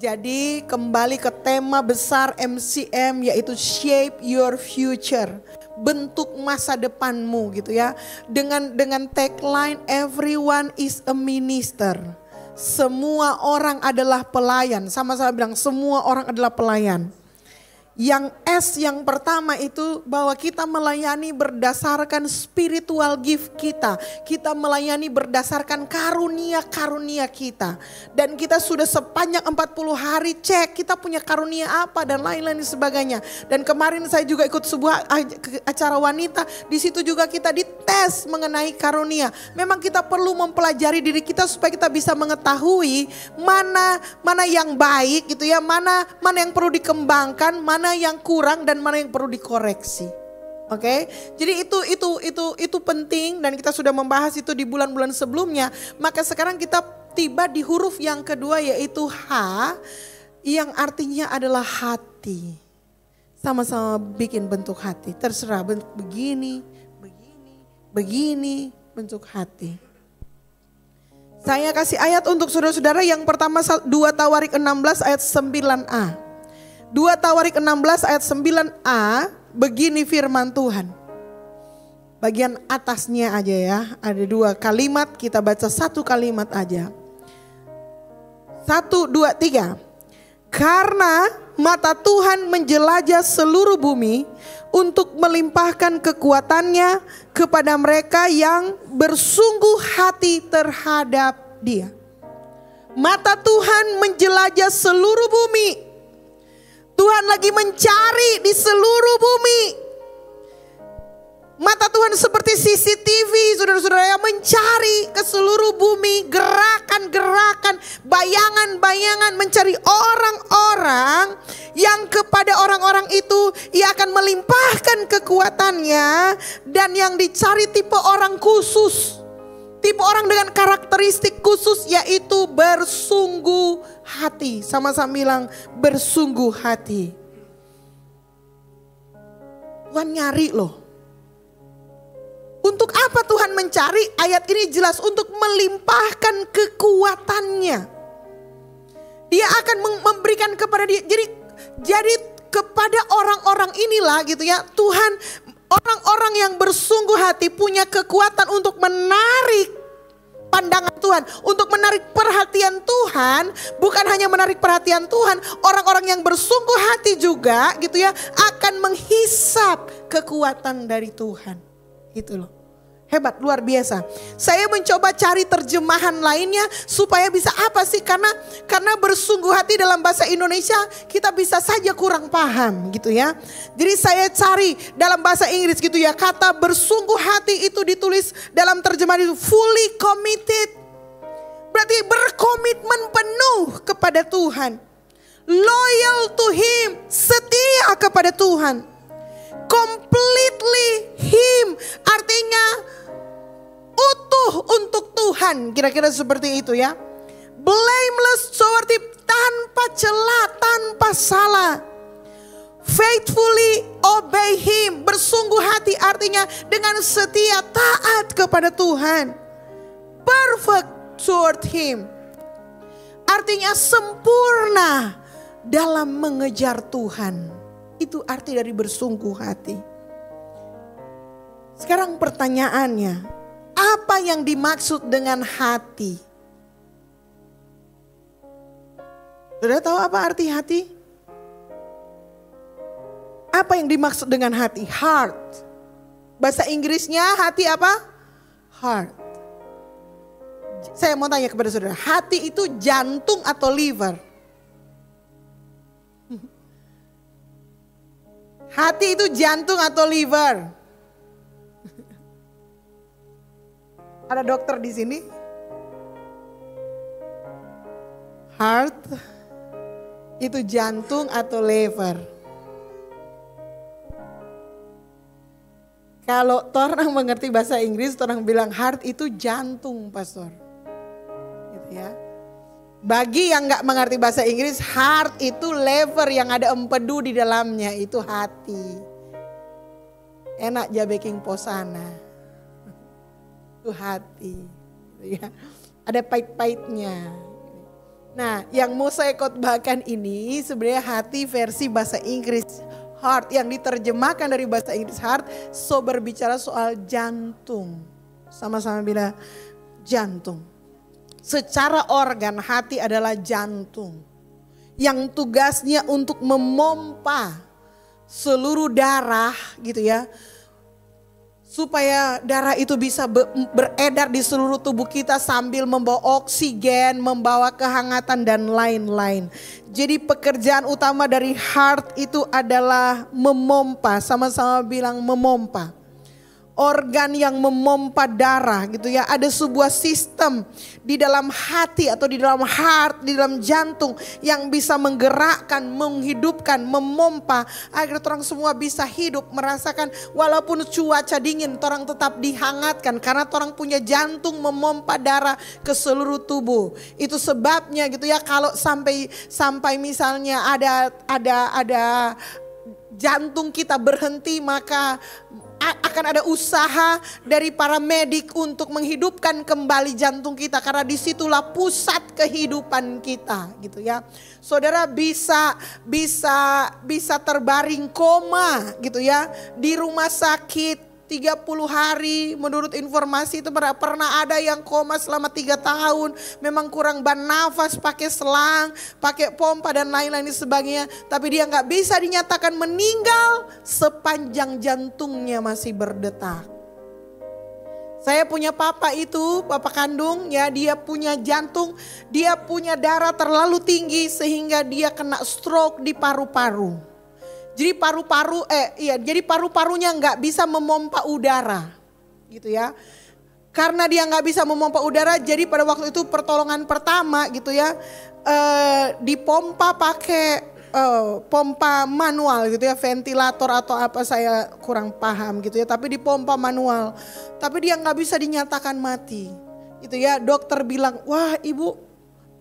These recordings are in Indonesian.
Jadi kembali ke tema besar MCM yaitu Shape Your Future. Bentuk masa depanmu gitu ya. Dengan tagline everyone is a minister. Semua orang adalah pelayan. Sama-sama bilang semua orang adalah pelayan. Yang S yang pertama itu bahwa kita melayani berdasarkan spiritual gift kita. Kita melayani berdasarkan karunia-karunia kita. Dan kita sudah sepanjang 40 hari cek kita punya karunia apa dan lain-lain sebagainya. Dan kemarin saya juga ikut sebuah acara wanita. Di situ juga kita dites mengenai karunia. Memang kita perlu mempelajari diri kita supaya kita bisa mengetahui mana yang baik gitu ya, mana yang perlu dikembangkan, mana yang kurang dan mana yang perlu dikoreksi. Oke? Jadi itu penting dan kita sudah membahas itu di bulan-bulan sebelumnya. Maka sekarang kita tiba di huruf yang kedua yaitu H yang artinya adalah hati. Sama-sama bikin bentuk hati. Terserah bentuk begini bentuk hati. Saya kasih ayat untuk saudara-saudara. Yang pertama 2 Tawarik 16 ayat 9a. 2 Tawarik 16 ayat 9a, begini firman Tuhan. Bagian atasnya aja ya, ada 2 kalimat, kita baca 1 kalimat aja. 1, 2, 3. Karena mata Tuhan menjelajah seluruh bumi untuk melimpahkan kekuatannya kepada mereka yang bersungguh hati terhadap Dia. Mata Tuhan menjelajah seluruh bumi. Tuhan lagi mencari di seluruh bumi. Mata Tuhan seperti CCTV, saudara-saudara, yang mencari ke seluruh bumi, gerakan-gerakan, bayangan-bayangan, mencari orang-orang yang kepada orang-orang itu Ia akan melimpahkan kekuatannya, dan yang dicari tipe orang khusus. Tipe orang dengan karakteristik khusus yaitu bersungguh hati. Sama-sama bilang bersungguh hati. Tuhan nyari loh. Untuk apa Tuhan mencari? Ayat ini jelas untuk melimpahkan kekuatannya. Dia akan memberikan kepada dia. Jadi kepada orang-orang inilah gitu ya. Tuhan, orang-orang yang bersungguh hati punya kekuatan untuk menarik pandangan Tuhan, untuk menarik perhatian Tuhan. Bukan hanya menarik perhatian Tuhan, orang-orang yang bersungguh hati juga gitu ya akan menghisap kekuatan dari Tuhan. Gitu loh. Hebat, luar biasa. Saya mencoba cari terjemahan lainnya supaya bisa apa sih? Karena bersungguh hati dalam bahasa Indonesia kita bisa saja kurang paham gitu ya. Jadi saya cari dalam bahasa Inggris gitu ya. Kata bersungguh hati itu ditulis dalam terjemahan itu fully committed. Berarti berkomitmen penuh kepada Tuhan. Loyal to Him, setia kepada Tuhan. Completely Him, artinya utuh untuk Tuhan, kira-kira seperti itu ya. Blameless toward Him, tanpa celah, tanpa salah. Faithfully obey Him, bersungguh hati artinya dengan setia taat kepada Tuhan. Perfect toward Him, artinya sempurna dalam mengejar Tuhan. Itu arti dari bersungguh hati. Sekarang pertanyaannya, apa yang dimaksud dengan hati? Sudah tahu apa arti hati? Apa yang dimaksud dengan hati? Heart. Bahasa Inggrisnya hati apa? Heart. Saya mau tanya kepada saudara, hati itu jantung atau liver? Hati itu jantung atau liver? Ada dokter di sini? Heart itu jantung atau liver? Kalau orang mengerti bahasa Inggris, orang bilang heart itu jantung, pastor. Gitu ya. Bagi yang gak mengerti bahasa Inggris, heart itu lever yang ada empedu di dalamnya, itu hati. Enak ja baking posana. Itu hati. Ya. Ada pahit-pahitnya. Nah, yang mau saya khotbahkan ini sebenarnya hati versi bahasa Inggris. Heart yang diterjemahkan dari bahasa Inggris heart, so berbicara soal jantung. Sama-sama bilang jantung. Secara organ hati adalah jantung. Yang tugasnya untuk memompa seluruh darah gitu ya. Supaya darah itu bisa beredar di seluruh tubuh kita sambil membawa oksigen, membawa kehangatan dan lain-lain. Jadi pekerjaan utama dari heart itu adalah memompa, sama-sama bilang memompa. Organ yang memompa darah gitu ya. Ada sebuah sistem di dalam hati atau di dalam heart, di dalam jantung yang bisa menggerakkan, menghidupkan, memompa agar orang semua bisa hidup, merasakan walaupun cuaca dingin orang tetap dihangatkan karena orang punya jantung memompa darah ke seluruh tubuh. Itu sebabnya gitu ya, kalau sampai misalnya ada jantung kita berhenti, maka akan ada usaha dari para medik untuk menghidupkan kembali jantung kita karena disitulah pusat kehidupan kita gitu ya. Saudara bisa terbaring koma gitu ya di rumah sakit 30 hari, menurut informasi itu pernah ada yang koma selama 3 tahun, memang kurang ban nafas, pakai selang, pakai pompa dan lain-lain sebagainya, tapi dia nggak bisa dinyatakan meninggal sepanjang jantungnya masih berdetak. Saya punya papa itu, papa kandung ya, dia punya jantung, dia punya darah terlalu tinggi sehingga dia kena stroke di paru-paru. Jadi paru-parunya nggak bisa memompa udara, gitu ya. Karena dia nggak bisa memompa udara, jadi pada waktu itu pertolongan pertama, gitu ya, dipompa pakai pompa manual, gitu ya, ventilator atau apa saya kurang paham, gitu ya. Tapi dipompa manual, tapi dia nggak bisa dinyatakan mati, gitu ya. Dokter bilang, wah ibu,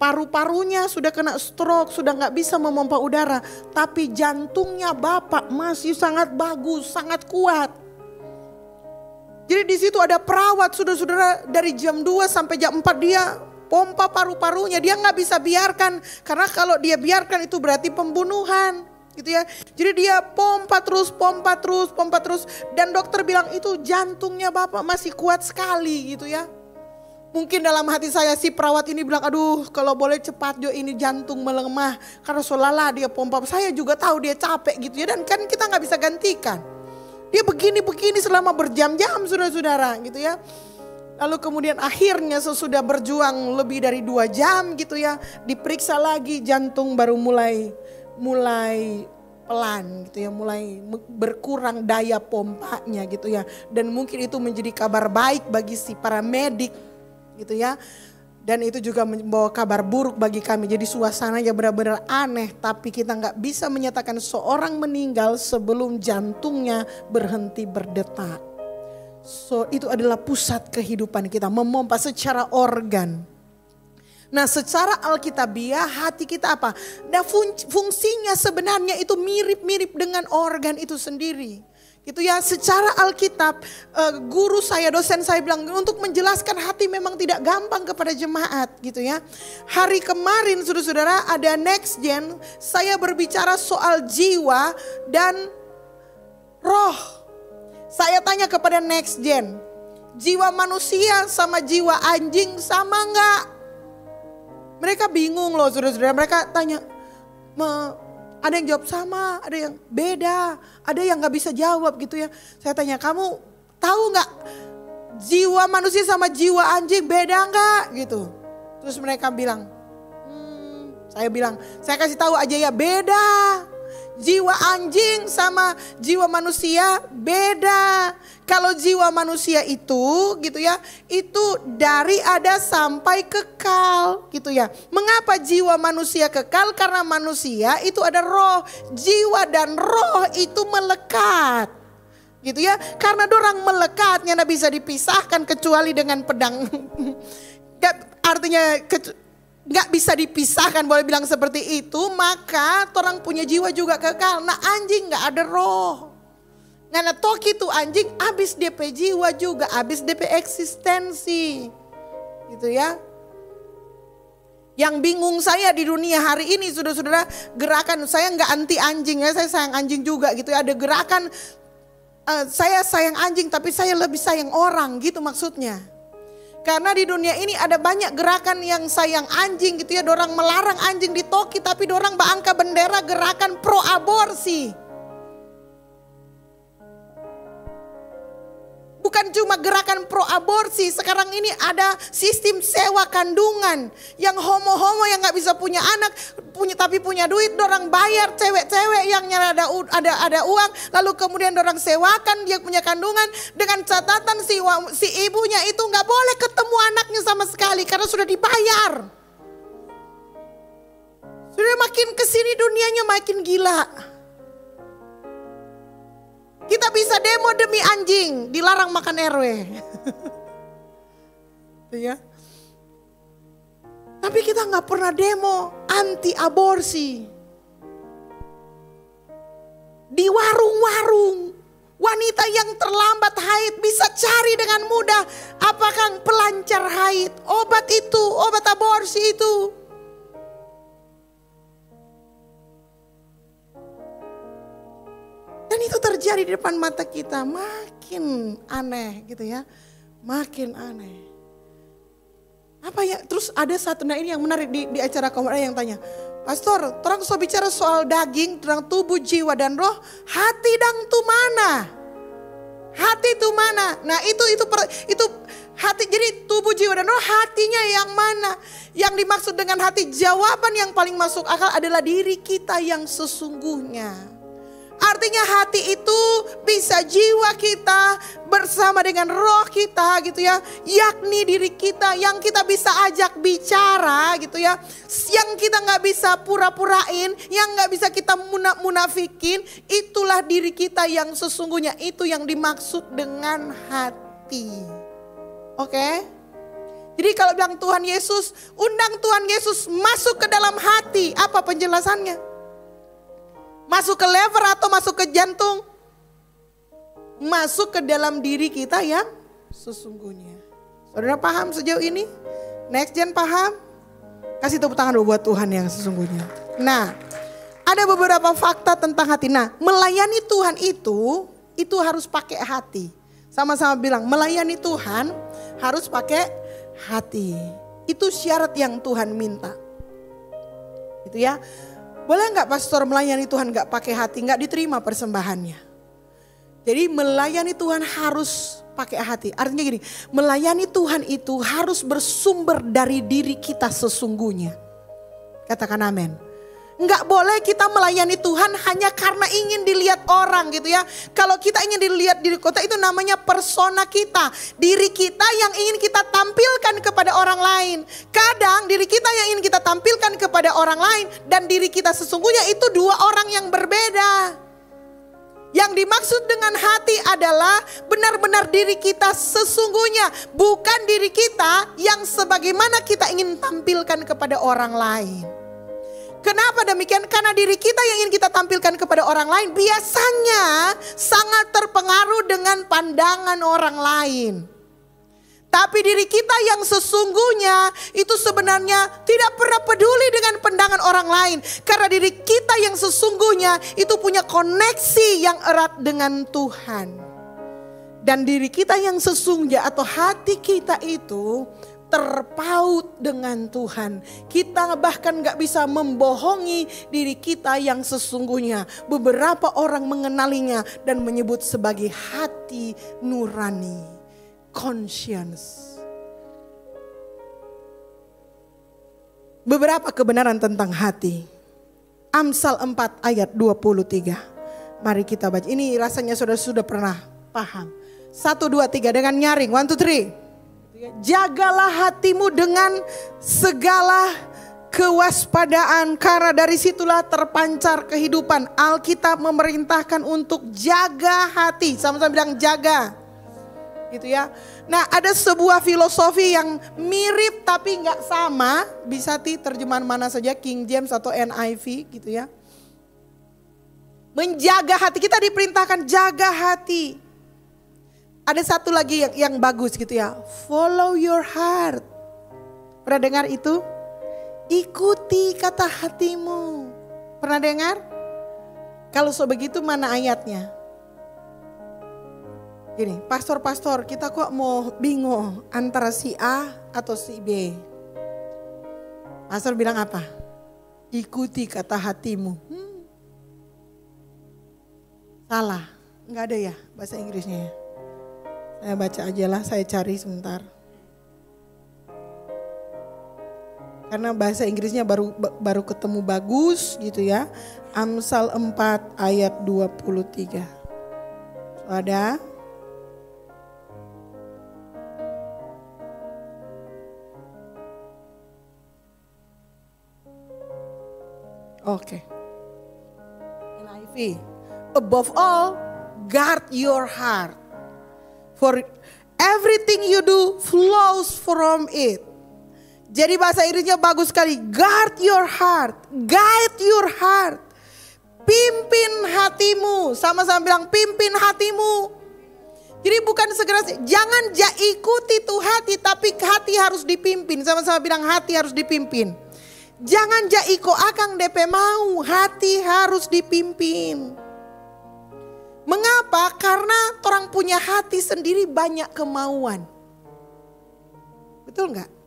paru-parunya sudah kena stroke, sudah nggak bisa memompa udara. Tapi jantungnya Bapak masih sangat bagus, sangat kuat. Jadi di situ ada perawat, saudara-saudara, dari jam 2 sampai jam 4 dia pompa paru-parunya. Dia nggak bisa biarkan, karena kalau dia biarkan itu berarti pembunuhan. Gitu ya. Jadi dia pompa terus. Dan dokter bilang itu jantungnya Bapak masih kuat sekali gitu ya. Mungkin dalam hati saya si perawat ini bilang, aduh kalau boleh cepat Jo, ini jantung melemah. Karena solala dia pompa, saya juga tahu dia capek gitu ya. Dan kan kita gak bisa gantikan. Dia begini selama berjam-jam saudara-saudara gitu ya. Lalu kemudian akhirnya sesudah berjuang lebih dari 2 jam gitu ya. Diperiksa lagi, jantung baru mulai pelan gitu ya, mulai berkurang daya pompanya gitu ya. Dan mungkin itu menjadi kabar baik bagi si para medik gitu ya. Dan itu juga membawa kabar buruk bagi kami. Jadi suasananya benar-benar aneh, tapi kita nggak bisa menyatakan seorang meninggal sebelum jantungnya berhenti berdetak. So itu adalah pusat kehidupan kita, memompa secara organ. Nah secara alkitabiah hati kita apa? Nah fungsinya sebenarnya itu mirip-mirip dengan organ itu sendiri. Gitu ya, secara Alkitab guru saya, dosen saya bilang untuk menjelaskan hati memang tidak gampang kepada jemaat gitu ya. Hari kemarin saudara-saudara ada Next Gen, saya berbicara soal jiwa dan roh. Saya tanya kepada Next Gen, jiwa manusia sama jiwa anjing sama enggak? Mereka bingung loh saudara-saudara, mereka tanya, ada yang jawab sama, ada yang beda, ada yang gak bisa jawab gitu ya. Saya tanya, kamu tahu gak jiwa manusia sama jiwa anjing beda gak gitu. Terus mereka bilang, saya bilang, saya kasih tahu aja ya, beda. Jiwa anjing sama jiwa manusia beda. Kalau jiwa manusia itu gitu ya, itu dari ada sampai kekal gitu ya. Mengapa jiwa manusia kekal? Karena manusia itu ada roh. Jiwa dan roh itu melekat. Gitu ya. Karena dorang melekatnya tidak bisa dipisahkan kecuali dengan pedang. Artinya gak bisa dipisahkan, boleh bilang seperti itu. Maka orang punya jiwa juga kekal. Nah anjing gak ada roh. Karena toki itu anjing habis DP jiwa juga, habis DP eksistensi. Gitu ya. Yang bingung saya di dunia hari ini, saudara-saudara, gerakan saya nggak anti anjing ya, saya sayang anjing juga gitu ya. Ada gerakan saya sayang anjing tapi saya lebih sayang orang gitu maksudnya. Karena di dunia ini ada banyak gerakan yang sayang anjing gitu ya. Dorang melarang anjing ditoki tapi dorang angkat bendera gerakan pro aborsi. Bukan cuma gerakan pro aborsi, sekarang ini ada sistem sewa kandungan. Yang homo-homo yang gak bisa punya anak, tapi punya duit, dorang bayar cewek-cewek yang ada uang. Lalu kemudian dorang sewakan dia punya kandungan dengan catatan si ibunya itu gak boleh ketemu anaknya sama sekali karena sudah dibayar. Sudah makin kesini dunianya makin gila. Kita bisa demo demi anjing, dilarang makan RW. Ya. Tapi kita nggak pernah demo anti aborsi. Di warung-warung, wanita yang terlambat haid bisa cari dengan mudah apakah pelancar haid, obat itu, obat aborsi itu. Dan itu terjadi di depan mata kita, makin aneh gitu ya, makin aneh. Apa ya, terus ada satu, nah ini yang menarik di acara komedi yang tanya, Pastor, orang so bicara soal daging, terang tubuh, jiwa dan roh, hati dang tu mana? Hati tu mana? Nah itu hati, jadi tubuh, jiwa dan roh, hatinya yang mana? Yang dimaksud dengan hati, jawaban yang paling masuk akal adalah diri kita yang sesungguhnya. Artinya hati itu bisa jiwa kita bersama dengan roh kita gitu ya. Yakni diri kita yang kita bisa ajak bicara gitu ya. Yang kita gak bisa pura-purain, yang gak bisa kita munafikin. Itulah diri kita yang sesungguhnya, itu yang dimaksud dengan hati. Oke? Jadi kalau bilang Tuhan Yesus, undang Tuhan Yesus masuk ke dalam hati. Apa penjelasannya? Masuk ke lever atau masuk ke jantung? Masuk ke dalam diri kita yang sesungguhnya. Saudara paham sejauh ini? Next gen paham? Kasih tepuk tangan dulu buat Tuhan yang sesungguhnya. Nah, ada beberapa fakta tentang hati. Nah, melayani Tuhan itu harus pakai hati. Sama-sama bilang, melayani Tuhan harus pakai hati. Itu syarat yang Tuhan minta. Itu ya. Boleh nggak pastor melayani Tuhan nggak pakai hati, nggak diterima persembahannya. Jadi melayani Tuhan harus pakai hati. Artinya gini, melayani Tuhan itu harus bersumber dari diri kita sesungguhnya. Katakan amin. Nggak boleh kita melayani Tuhan hanya karena ingin dilihat orang gitu ya. Kalau kita ingin dilihat diri kita, itu namanya persona kita. Diri kita yang ingin kita tampilkan kepada orang lain. Kadang diri kita yang ingin kita tampilkan kepada orang lain dan diri kita sesungguhnya itu dua orang yang berbeda. Yang dimaksud dengan hati adalah benar-benar diri kita sesungguhnya. Bukan diri kita yang sebagaimana kita ingin tampilkan kepada orang lain. Kenapa demikian? Karena diri kita yang ingin kita tampilkan kepada orang lain biasanya sangat terpengaruh dengan pandangan orang lain. Tapi diri kita yang sesungguhnya itu sebenarnya tidak pernah peduli dengan pandangan orang lain. Karena diri kita yang sesungguhnya itu punya koneksi yang erat dengan Tuhan. Dan diri kita yang sesungguhnya atau hati kita itu terpaut dengan Tuhan. Kita bahkan gak bisa membohongi diri kita yang sesungguhnya. Beberapa orang mengenalinya dan menyebut sebagai hati nurani. Conscience. Beberapa kebenaran tentang hati. Amsal 4 ayat 23. Mari kita baca. Ini rasanya sudah pernah paham. 1, 2, 3 dengan nyaring. 1, 2, 3. Jagalah hatimu dengan segala kewaspadaan karena dari situlah terpancar kehidupan. Alkitab memerintahkan untuk jaga hati. Sama-sama bilang jaga. Gitu ya. Nah, ada sebuah filosofi yang mirip tapi nggak sama. Bisa terjemahan mana saja, King James atau NIV gitu ya. Menjaga hati, kita diperintahkan jaga hati. Ada satu lagi yang bagus gitu ya. Follow your heart. Pernah dengar itu? Ikuti kata hatimu. Pernah dengar? Kalau begitu mana ayatnya? Gini, pastor, kita kok mau bingung antara si A atau si B. Pastor bilang apa? Ikuti kata hatimu. Salah, nggak ada ya bahasa Inggrisnya ya. Saya baca aja lah, saya cari sebentar. Karena bahasa Inggrisnya baru ketemu bagus gitu ya. Amsal 4 ayat 23. Ada? Oke. NIV. Above all, guard your heart. For everything you do flows from it. Jadi bahasa Inggrisnya bagus sekali. Guard your heart. Guide your heart. Pimpin hatimu. Sama-sama bilang pimpin hatimu. Jadi bukan segera. Jangan ikuti tuh hati. Tapi hati harus dipimpin. Sama-sama bilang hati harus dipimpin. Jangan iko akang DP mau. Hati harus dipimpin. Mengapa? Karena orang punya hati sendiri banyak kemauan. Betul nggak?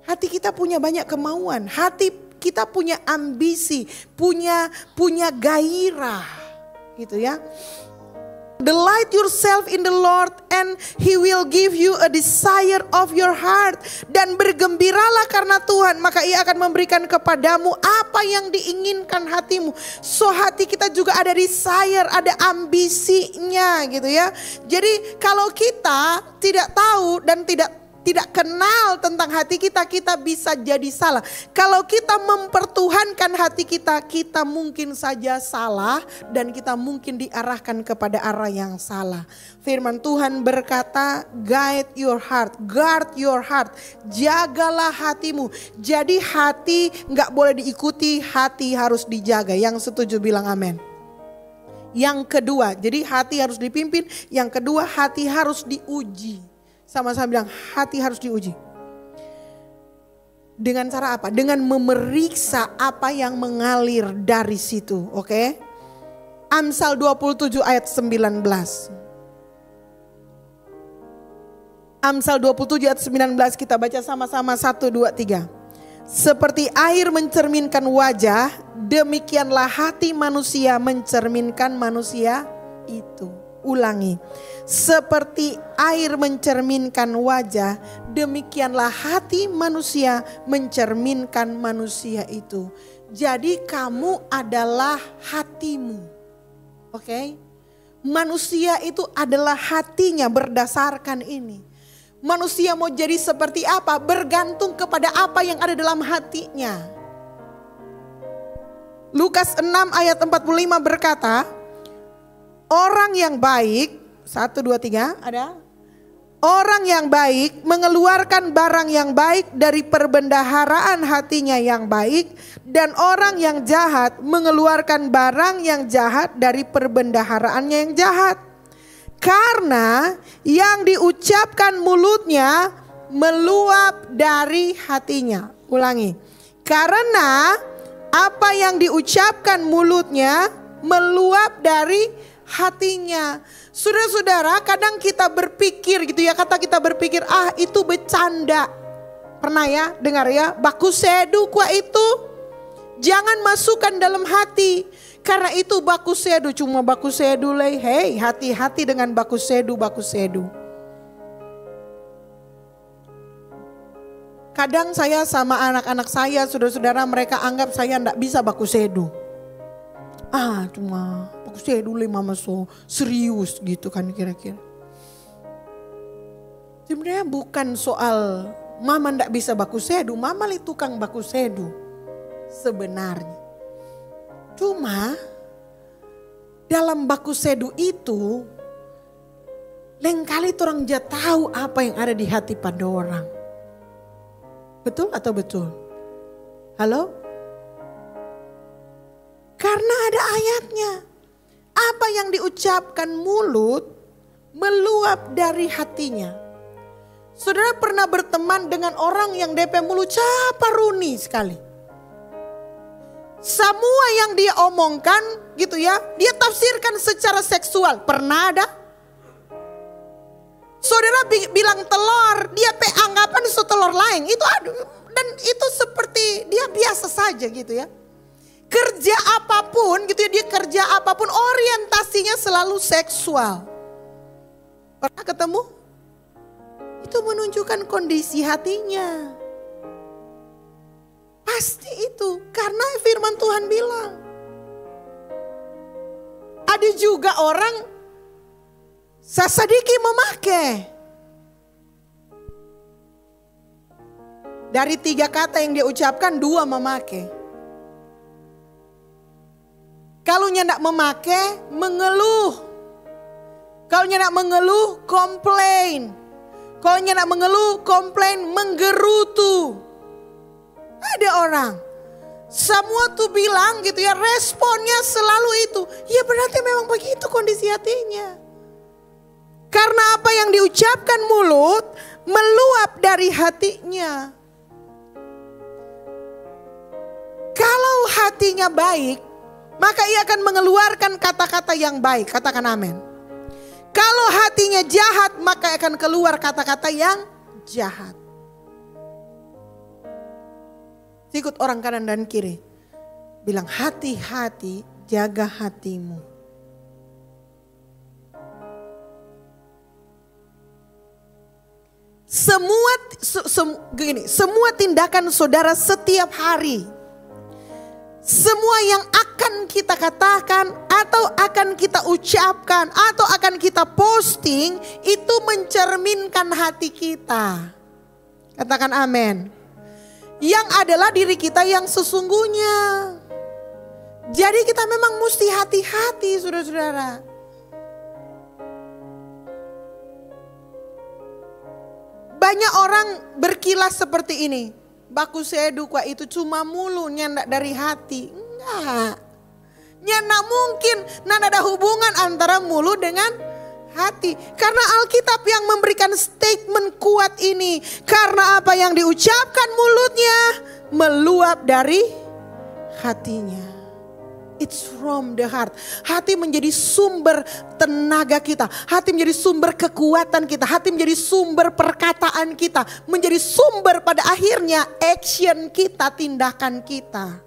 Hati kita punya banyak kemauan, hati kita punya ambisi, punya gairah, gitu ya. Delight yourself in the Lord and He will give you a desire of your heart. Dan bergembiralah karena Tuhan, maka Ia akan memberikan kepadamu apa yang diinginkan hatimu. So hati kita juga ada desire, ada ambisinya gitu ya. Jadi kalau kita tidak tahu dan tidak kenal tentang hati kita, kita bisa jadi salah. Kalau kita mempertuhankan hati kita, kita mungkin saja salah dan kita mungkin diarahkan kepada arah yang salah. Firman Tuhan berkata, guide your heart, guard your heart, jagalah hatimu. Jadi hati gak boleh diikuti, hati harus dijaga. Yang setuju bilang amin. Yang kedua, jadi hati harus dipimpin. Yang kedua, hati harus diuji. Sama-sama bilang hati harus diuji. Dengan cara apa? Dengan memeriksa apa yang mengalir dari situ. Oke? Amsal 27 ayat 19. Amsal 27 ayat 19 kita baca sama-sama 1, 2, 3. Seperti air mencerminkan wajah, demikianlah hati manusia mencerminkan manusia itu. Ulangi. Seperti air mencerminkan wajah, demikianlah hati manusia mencerminkan manusia itu. Jadi kamu adalah hatimu. Oke? Manusia itu adalah hatinya berdasarkan ini. Manusia mau jadi seperti apa? Bergantung kepada apa yang ada dalam hatinya. Lukas 6 ayat 45 berkata, orang yang baik, 1, 2, 3 ada. Orang yang baik mengeluarkan barang yang baik dari perbendaharaan hatinya yang baik. Dan orang yang jahat mengeluarkan barang yang jahat dari perbendaharaannya yang jahat. Karena yang diucapkan mulutnya meluap dari hatinya. Ulangi. Karena apa yang diucapkan mulutnya meluap dari hatinya. Saudara-saudara, kadang kita berpikir gitu ya, kata kita berpikir, itu bercanda. Pernah ya dengar ya, baku sedu kuah itu jangan masukkan dalam hati. Karena itu baku sedu, cuma baku sedu leh. Hei, hati-hati dengan baku sedu. Kadang saya sama anak-anak saya, saudara-saudara, mereka anggap saya enggak bisa baku sedu. Cuma baku sedu leh mama, so serius gitu kan kira-kira. Sebenarnya bukan soal mama enggak bisa baku sedu, mama li tukang baku sedu sebenarnya. Cuma dalam baku sedu itu lain kali orang dia tahu apa yang ada di hati pada orang. Betul atau betul? Halo? Karena ada ayatnya. Apa yang diucapkan mulut meluap dari hatinya. Saudara pernah berteman dengan orang yang DP mulut caparuni sekali. Semua yang dia omongkan gitu ya, dia tafsirkan secara seksual. Pernah ada? Saudara bilang telur, dia anggapan itu telur lain. Itu dan itu seperti dia biasa saja gitu ya. Kerja apapun gitu ya, dia kerja apapun orientasinya selalu seksual. Pernah ketemu? Itu menunjukkan kondisi hatinya. Pasti itu, karena firman Tuhan bilang. Ada juga orang sasadiki memakai. Dari 3 kata yang dia ucapkan, 2 memakai. Kalau nyendak memakai, mengeluh. Kalau nyendak mengeluh, komplain. Kalau nyendak mengeluh, komplain, menggerutu. Ada orang, semua tuh bilang gitu ya, responnya selalu itu. Ya berarti memang begitu kondisi hatinya. Karena apa yang diucapkan mulut, meluap dari hatinya. Kalau hatinya baik, maka ia akan mengeluarkan kata-kata yang baik. Katakan amin. Kalau hatinya jahat, maka akan keluar kata-kata yang jahat. Ikut orang kanan dan kiri. Bilang hati-hati, jaga hatimu. Semua tindakan saudara setiap hari. Semua yang akan kita katakan atau akan kita ucapkan atau akan kita posting itu mencerminkan hati kita. Katakan amin. Yang adalah diri kita yang sesungguhnya. Jadi kita memang mesti hati-hati saudara-saudara. Banyak orang berkilas seperti ini. Baku sedu kwa itu cuma mulu nyandak dari hati. Enggak. Nyandak mungkin nggak ada hubungan antara mulu dengan hati. Karena Alkitab yang memberikan statement kuat ini. Karena apa yang diucapkan mulutnya meluap dari hatinya. It's from the heart. Hati menjadi sumber tenaga kita. Hati menjadi sumber kekuatan kita. Hati menjadi sumber perkataan kita. Menjadi sumber pada akhirnya action kita, tindakan kita.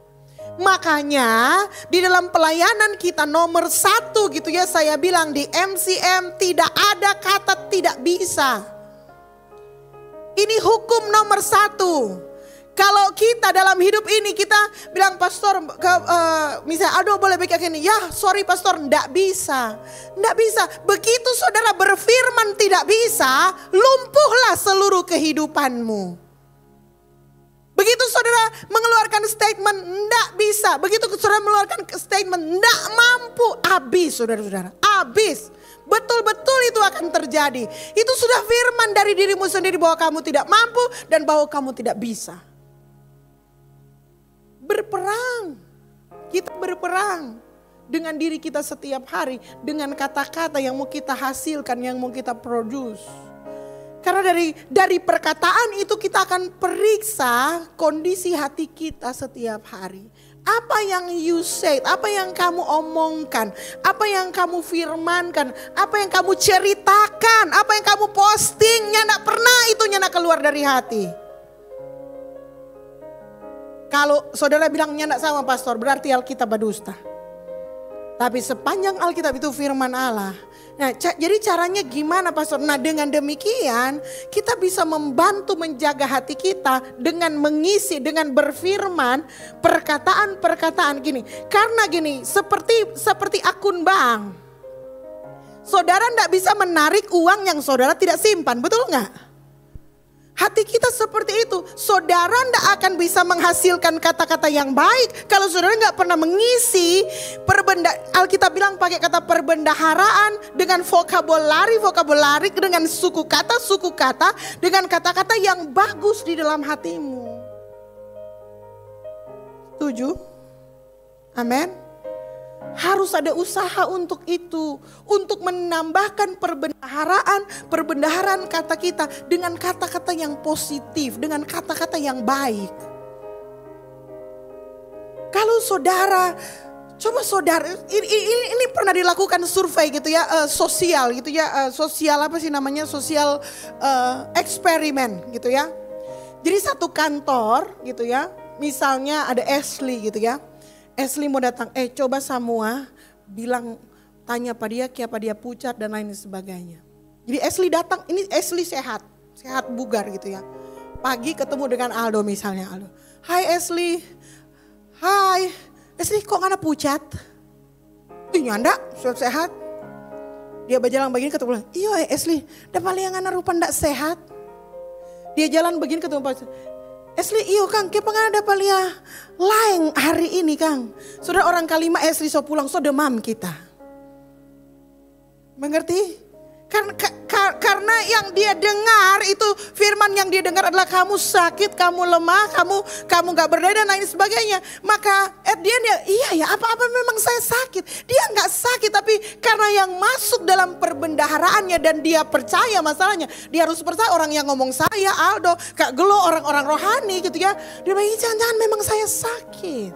Makanya di dalam pelayanan kita nomor 1 gitu ya, saya bilang di MCM tidak ada kata tidak bisa. Ini hukum nomor 1. Kalau kita dalam hidup ini kita bilang pastor, misalnya aduh boleh bikin ini, ya sorry pastor enggak bisa. Enggak bisa, begitu saudara berfirman tidak bisa, lumpuhlah seluruh kehidupanmu. Begitu saudara mengeluarkan statement enggak bisa, begitu saudara mengeluarkan statement enggak mampu, habis saudara-saudara, habis. Betul-betul itu akan terjadi. Itu sudah firman dari dirimu sendiri bahwa kamu tidak mampu dan bahwa kamu tidak bisa. Berperang, kita berperang dengan diri kita setiap hari, dengan kata-kata yang mau kita hasilkan, yang mau kita produce. Karena dari perkataan itu kita akan periksa kondisi hati kita setiap hari. Apa yang you say, apa yang kamu omongkan, apa yang kamu firmankan, apa yang kamu ceritakan, apa yang kamu posting, nyandak pernah itu nyandak keluar dari hati. Kalau saudara bilang nyandak sama pastor, berarti Alkitab berdusta. Tapi sepanjang Alkitab itu firman Allah. Nah, jadi caranya gimana pastor? Nah, dengan demikian kita bisa membantu menjaga hati kita dengan mengisi, dengan berfirman perkataan-perkataan gini. Karena gini, seperti akun bank. Saudara tidak bisa menarik uang yang saudara tidak simpan, betul nggak? Hati kita seperti itu. Saudara tidak akan bisa menghasilkan kata-kata yang baik kalau saudara nggak pernah mengisi Alkitab bilang pakai kata perbendaharaan dengan vokabulari dengan suku kata dengan kata-kata yang bagus di dalam hatimu. Setuju? Amin. Harus ada usaha untuk itu. Untuk menambahkan perbendaharaan kata kita dengan kata-kata yang positif, dengan kata-kata yang baik. Kalau saudara, coba saudara, ini pernah dilakukan survei gitu ya, sosial gitu ya, sosial apa sih namanya, sosial eksperimen gitu ya. Jadi satu kantor gitu ya, misalnya ada Ashley gitu ya. Ashley mau datang, coba semua bilang, tanya pada dia, kenapa dia pucat dan lain sebagainya. Jadi Ashley datang, ini Ashley sehat bugar gitu ya. Pagi ketemu dengan Aldo misalnya, Aldo. Hai Ashley, hai Ashley kok ngana pucat? Nyanda, sehat. Dia berjalan begini ketemu, iya Ashley, dah paling ngana rupa ndak sehat. Dia jalan begini ketemu Pak. Ashley iyo Kang, kepa ngana dapat lihat lain hari ini Kang. Saudara orang kalima Ashley so pulang so demam kita. Mengerti? Karena yang dia dengar itu firman yang dia dengar adalah kamu sakit, kamu lemah, kamu gak berdaya dan lain sebagainya. Maka dia iya ya apa-apa memang saya sakit. Dia gak sakit tapi karena yang masuk dalam perbendaharaannya dan dia percaya masalahnya. Dia harus percaya orang yang ngomong saya, Aldo, Kak Gelo, orang-orang rohani gitu ya. Dia bilang jangan-jangan memang saya sakit.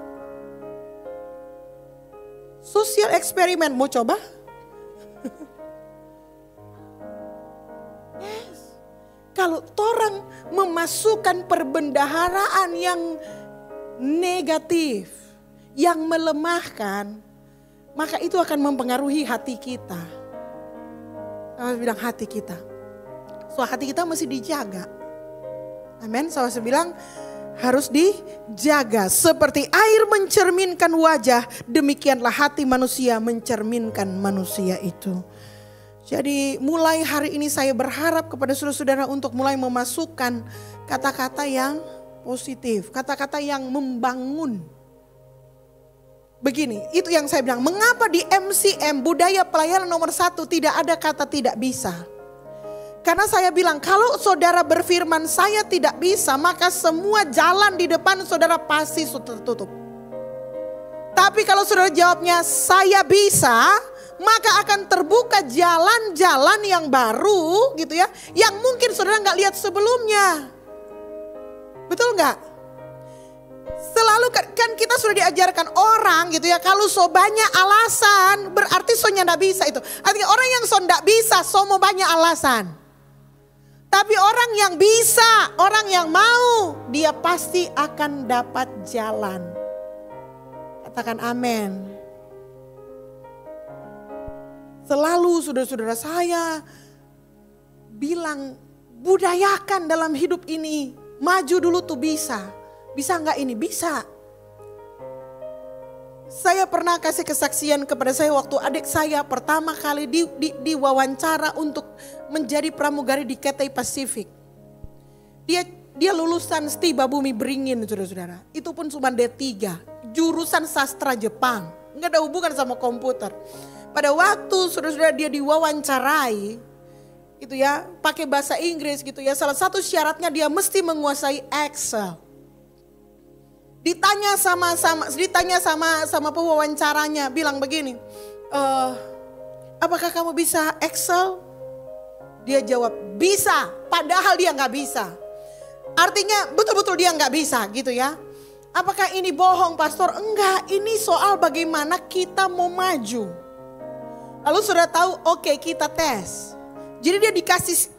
Sosial eksperimen mau coba? Kalau orang memasukkan perbendaharaan yang negatif, yang melemahkan, maka itu akan mempengaruhi hati kita. Saya bilang hati kita. So hati kita mesti dijaga. Amin. Saya bilang harus dijaga. Seperti air mencerminkan wajah, demikianlah hati manusia mencerminkan manusia itu. Jadi mulai hari ini saya berharap kepada saudara-saudara untuk mulai memasukkan kata-kata yang positif. Kata-kata yang membangun. Begini, itu yang saya bilang. Mengapa di MCM budaya pelayanan nomor 1 tidak ada kata tidak bisa? Karena saya bilang kalau saudara berfirman saya tidak bisa, maka semua jalan di depan saudara pasti sudah tertutup. Tapi kalau saudara jawabnya saya bisa, maka akan terbuka jalan-jalan yang baru gitu ya. Yang mungkin saudara gak lihat sebelumnya. Betul gak? Selalu kan kita sudah diajarkan orang gitu ya. Kalau so banyak alasan berarti so gak bisa itu. Artinya orang yang so gak bisa so mau banyak alasan. Tapi orang yang bisa, orang yang mau, dia pasti akan dapat jalan. Katakan amin. Selalu saudara-saudara saya bilang budayakan dalam hidup ini. Maju dulu tuh bisa. Bisa enggak ini? Bisa. Saya pernah kasih kesaksian kepada saya waktu adik saya pertama kali diwawancara untuk menjadi pramugari di Cathay Pacific. Dia lulusan Setiba Bumi Beringin saudara-saudara. Itu pun cuma D3. Jurusan sastra Jepang. Enggak ada hubungan sama komputer. Pada waktu saudara-saudara dia diwawancarai, itu ya, pakai bahasa Inggris gitu ya. Salah satu syaratnya dia mesti menguasai Excel. Ditanya sama pewawancaranya, bilang begini, apakah kamu bisa Excel? Dia jawab bisa, padahal dia nggak bisa. Artinya betul-betul dia nggak bisa gitu ya. Apakah ini bohong pastor? Enggak, ini soal bagaimana kita mau maju. Lalu saudara tahu, oke, kita tes. Jadi dia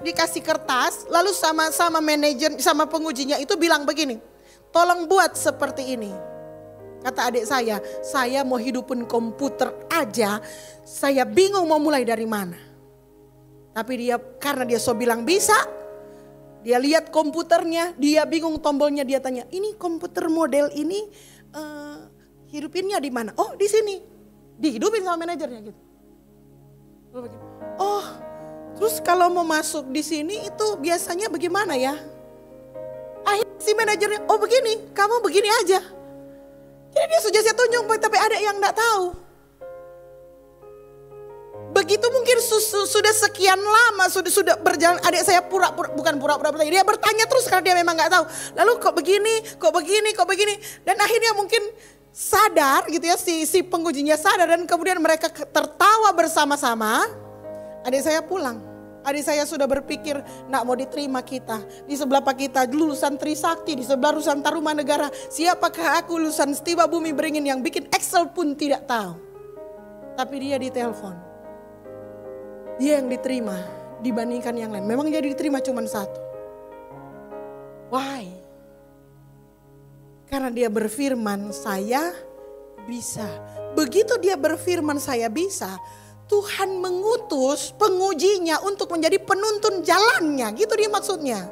dikasih kertas, lalu sama manajer, sama pengujinya itu bilang begini, tolong buat seperti ini. Kata adik saya mau hidupin komputer aja, saya bingung mau mulai dari mana. Tapi karena dia so bilang bisa, dia lihat komputernya, dia bingung tombolnya, dia tanya, ini komputer model ini hidupinnya di mana? Oh di sini, dihidupin sama manajernya gitu. Oh, terus kalau mau masuk di sini itu biasanya bagaimana ya? Akhirnya si manajernya, oh begini, kamu begini aja. Jadi dia sudah saya tunjuk, tapi ada yang enggak tahu. Begitu mungkin sudah sekian lama, sudah berjalan, adik saya bukan pura-pura bertanya. Dia bertanya terus karena dia memang enggak tahu. Lalu kok begini. Dan akhirnya mungkin sadar gitu ya, si pengujinya sadar dan kemudian mereka tertawa bersama-sama. Adik saya pulang. Adik saya sudah berpikir nak mau diterima kita. Di sebelah pak kita lulusan Trisakti, di sebelah lulusan Tarumanegara. Siapakah aku lulusan Setiba Bumi Beringin yang bikin Excel pun tidak tahu. Tapi dia ditelepon. Dia yang diterima dibandingkan yang lain. Memang dia diterima cuma satu. Why? Karena dia berfirman saya bisa. Begitu dia berfirman saya bisa, Tuhan mengutus pengujinya untuk menjadi penuntun jalannya. Gitu dia maksudnya.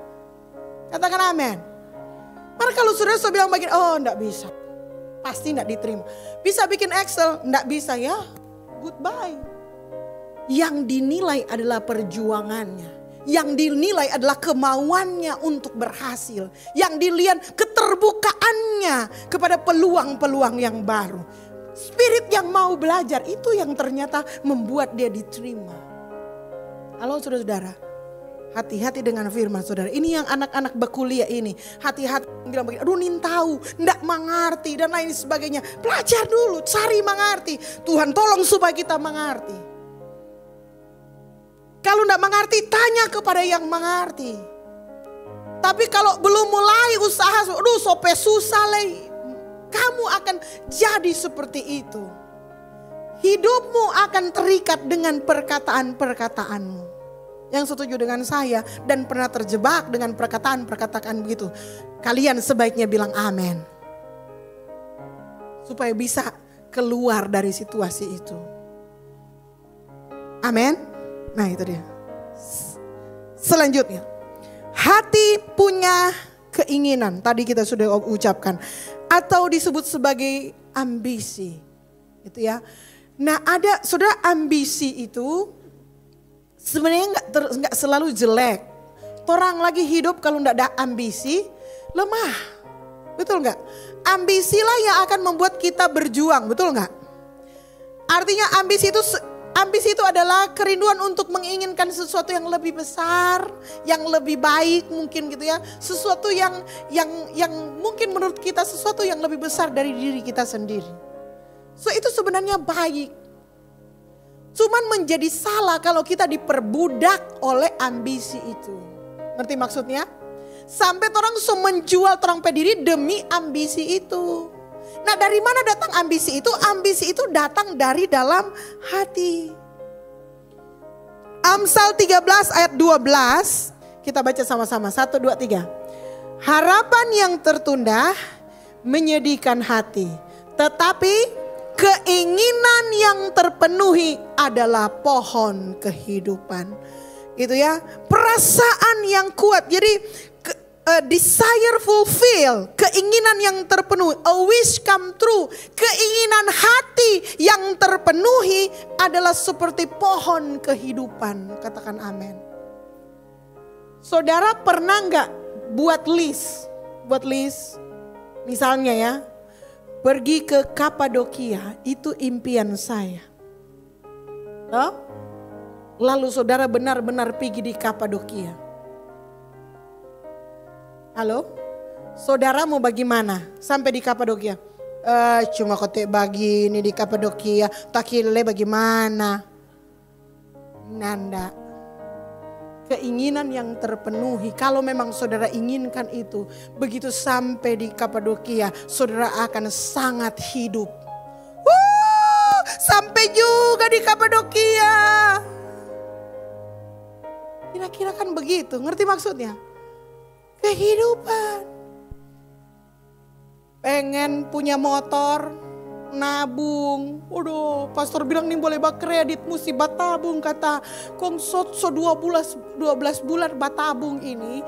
Katakan amin. Maka kalau saudara bilang bagian, oh enggak bisa. Pasti enggak diterima. Bisa bikin Excel, enggak bisa ya. Goodbye. Yang dinilai adalah perjuangannya. Yang dinilai adalah kemauannya untuk berhasil. Yang dilihat keterbukaannya kepada peluang-peluang yang baru. Spirit yang mau belajar itu yang ternyata membuat dia diterima. Halo saudara-saudara, hati-hati dengan firman saudara. Ini yang anak-anak berkuliah ini. Hati-hati bilang begini, aduh nin tahu, ndak mengerti dan lain sebagainya. Belajar dulu, cari mengerti. Tuhan tolong supaya kita mengerti. Kalau ndak mengerti, tanya kepada yang mengerti. Tapi kalau belum mulai usaha, aduh sope susah leh. Kamu akan jadi seperti itu. Hidupmu akan terikat dengan perkataan-perkataanmu. Yang setuju dengan saya dan pernah terjebak dengan perkataan-perkataan begitu. Kalian sebaiknya bilang amin. Supaya bisa keluar dari situasi itu. Amin. Nah itu dia. Selanjutnya. Hati punya keinginan. Tadi kita sudah ucapkan. Atau disebut sebagai ambisi, gitu ya. Nah ada, saudara, ambisi itu sebenarnya nggak selalu jelek. Orang lagi hidup kalau nggak ada ambisi lemah, betul nggak? Ambisilah yang akan membuat kita berjuang, betul nggak? Artinya ambisi itu adalah kerinduan untuk menginginkan sesuatu yang lebih besar, yang lebih baik mungkin gitu ya. Sesuatu yang mungkin menurut kita sesuatu yang lebih besar dari diri kita sendiri. So itu sebenarnya baik. Cuman menjadi salah kalau kita diperbudak oleh ambisi itu. Ngerti maksudnya? Sampai orang menjual orang diri demi ambisi itu. Nah dari mana datang ambisi itu? Ambisi itu datang dari dalam hati. Amsal 13 ayat 12. Kita baca sama-sama. 1, 2, 3. Harapan yang tertunda menyedihkan hati. Tetapi keinginan yang terpenuhi adalah pohon kehidupan. Gitu ya. Perasaan yang kuat. Jadi desire fulfill, keinginan yang terpenuhi, a wish come true, keinginan hati yang terpenuhi adalah seperti pohon kehidupan. Katakan amin. Saudara pernah nggak buat list? Misalnya ya, pergi ke Kapadokia, itu impian saya. Lalu saudara benar-benar pergi di Kapadokia. Halo, saudara mau bagaimana sampai di Kapadokia? Cuma kotek bagi ini di Kapadokia, takile bagaimana? Nanda. Keinginan yang terpenuhi, kalau memang saudara inginkan itu, begitu sampai di Kapadokia, saudara akan sangat hidup. Sampai juga di Kapadokia. Kira-kira kan begitu, ngerti maksudnya? Kehidupan. Pengen punya motor, nabung. Waduh, pastor bilang nih boleh bak kredit, mesti batabung kata. Kong so 12 bulan batabung ini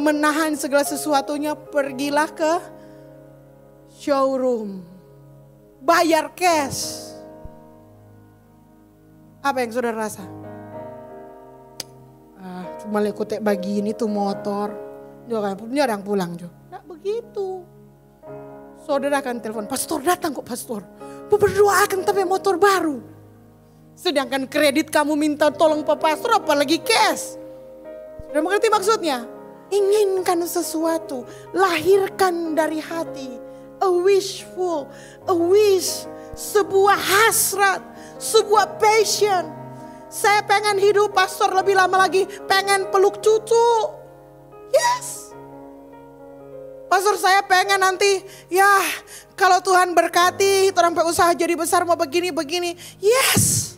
menahan segala sesuatunya, pergilah ke showroom. Bayar cash. Apa yang saudara rasa? Cuma lekutek bagi ini tuh motor. Dia orang pulang juga. Nggak begitu. Saudara akan telepon, pastor datang kok pastor. Berdoa akan tapi motor baru. Sedangkan kredit kamu minta tolong Pak Pastor apalagi cash. Sudah mengerti maksudnya? Inginkan sesuatu, lahirkan dari hati. a wishful, a wish, sebuah hasrat, sebuah passion. Saya pengen hidup pastor lebih lama lagi, pengen peluk cucu. Yes. Pastor saya pengen nanti, ya kalau Tuhan berkati, sampai usaha jadi besar mau begini-begini. Yes.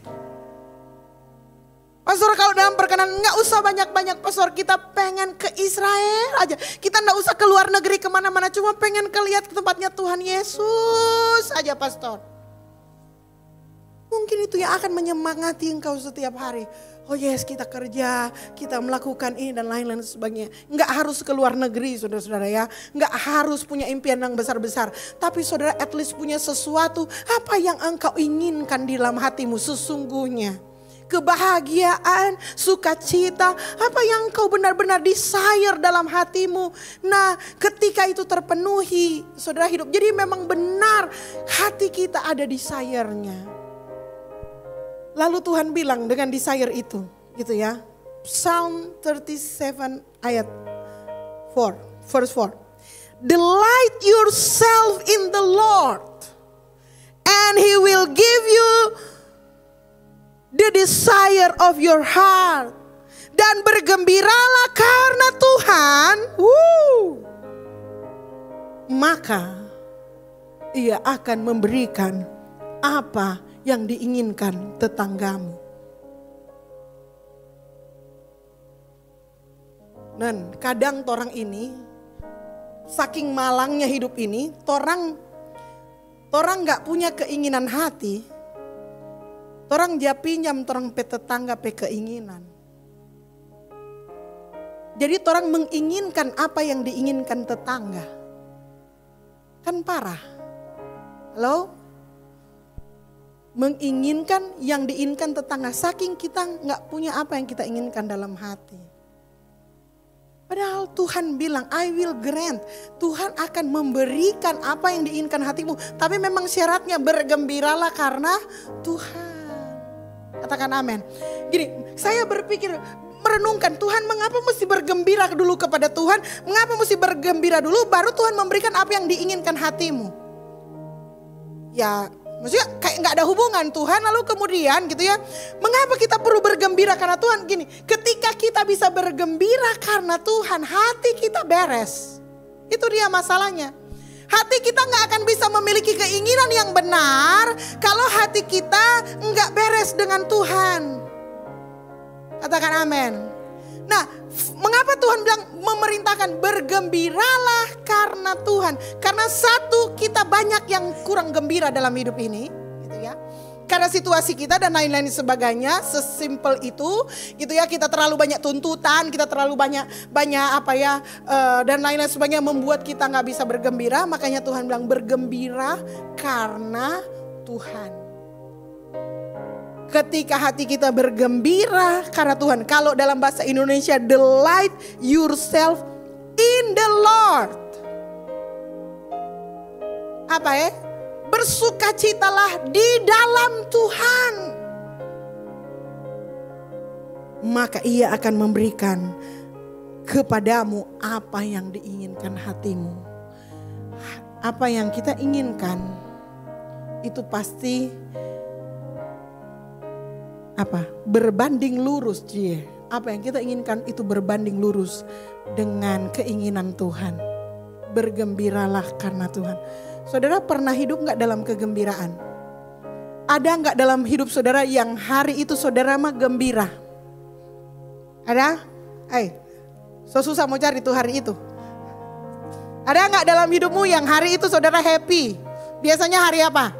Pastor kalau dalam perkenan nggak usah banyak-banyak, pastor kita pengen ke Israel aja. Kita nggak usah ke luar negeri kemana-mana, cuma pengen lihat ke tempatnya Tuhan Yesus aja pastor. Mungkin itu yang akan menyemangati engkau setiap hari. Oh yes, kita kerja, kita melakukan ini dan lain-lain sebagainya. Nggak harus ke luar negeri saudara-saudara ya. Nggak harus punya impian yang besar-besar. Tapi saudara at least punya sesuatu apa yang engkau inginkan di dalam hatimu sesungguhnya. Kebahagiaan, sukacita, apa yang engkau benar-benar desire dalam hatimu. Nah ketika itu terpenuhi, saudara hidup. Jadi memang benar hati kita ada desire-nya. Lalu Tuhan bilang dengan desire itu, gitu ya. Psalm 37 ayat 4, verse 4. Delight yourself in the Lord, and He will give you the desire of your heart. Dan bergembiralah karena Tuhan, maka Ia akan memberikan apa yang diinginkan tetanggamu. Dan kadang torang ini, saking malangnya hidup ini, torang gak punya keinginan hati. Torang dia pinjam torang pe tetangga pe keinginan. Jadi torang menginginkan apa yang diinginkan tetangga. Kan parah. Halo? Menginginkan yang diinginkan tetangga. Saking kita gak punya apa yang kita inginkan dalam hati. Padahal Tuhan bilang, I will grant. Tuhan akan memberikan apa yang diinginkan hatimu. Tapi memang syaratnya bergembiralah karena Tuhan. Katakan amin. Gini, saya berpikir, merenungkan Tuhan mengapa mesti bergembira dulu kepada Tuhan. Mengapa mesti bergembira dulu baru Tuhan memberikan apa yang diinginkan hatimu. Ya maksudnya kayak gak ada hubungan Tuhan lalu kemudian gitu ya. Mengapa kita perlu bergembira karena Tuhan? Gini, ketika kita bisa bergembira karena Tuhan, hati kita beres. Itu dia masalahnya. Hati kita gak akan bisa memiliki keinginan yang benar kalau hati kita gak beres dengan Tuhan. Katakan amin. Nah, mengapa Tuhan bilang memerintahkan bergembiralah karena Tuhan? Karena satu, kita banyak yang kurang gembira dalam hidup ini, gitu ya. Karena situasi kita dan lain-lain sebagainya, sesimpel itu, gitu ya. Kita terlalu banyak tuntutan, kita terlalu banyak apa ya, dan lain-lain sebagainya membuat kita nggak bisa bergembira. Makanya Tuhan bilang bergembira karena Tuhan. Ketika hati kita bergembira karena Tuhan. Kalau dalam bahasa Indonesia, delight yourself in the Lord. Apa ya? Bersukacitalah di dalam Tuhan. Maka Ia akan memberikan kepadamu apa yang diinginkan hatimu. Apa yang kita inginkan itu pasti berbanding lurus, apa yang kita inginkan itu berbanding lurus dengan keinginan Tuhan. Bergembiralah karena Tuhan. Saudara pernah hidup gak dalam kegembiraan? Ada gak dalam hidup saudara yang hari itu saudara mah gembira? Ada? So susah mau cari tuh hari itu. Ada gak dalam hidupmu yang hari itu saudara happy? Biasanya hari apa?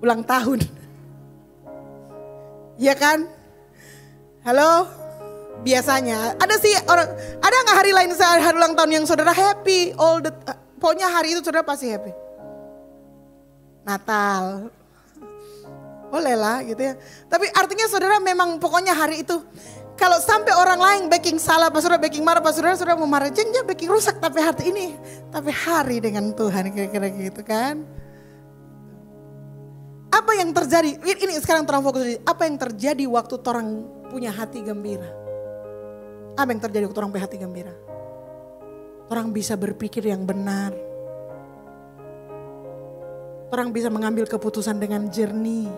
Ulang tahun. Iya kan? Halo? Biasanya ada sih orang, ada nggak hari lain hari ulang tahun yang saudara happy pokoknya hari itu saudara pasti happy. Natal, boleh lah gitu ya. Tapi artinya saudara memang pokoknya hari itu. Kalau sampai orang lain baking salah, pas saudara baking marah, pas saudara mau marah, jangan baking rusak. Tapi hari dengan Tuhan kira-kira gitu kan. Apa yang terjadi? Ini sekarang terang fokus. Apa yang terjadi waktu orang punya hati gembira? Apa yang terjadi waktu orang punya hati gembira? Orang bisa berpikir yang benar. Orang bisa mengambil keputusan dengan jernih.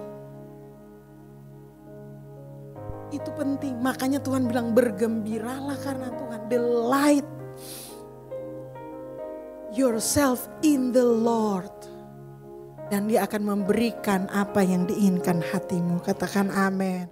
Itu penting. Makanya Tuhan bilang bergembiralah karena Tuhan. Delight yourself in the Lord. Dan Dia akan memberikan apa yang diinginkan hatimu. Katakan amin.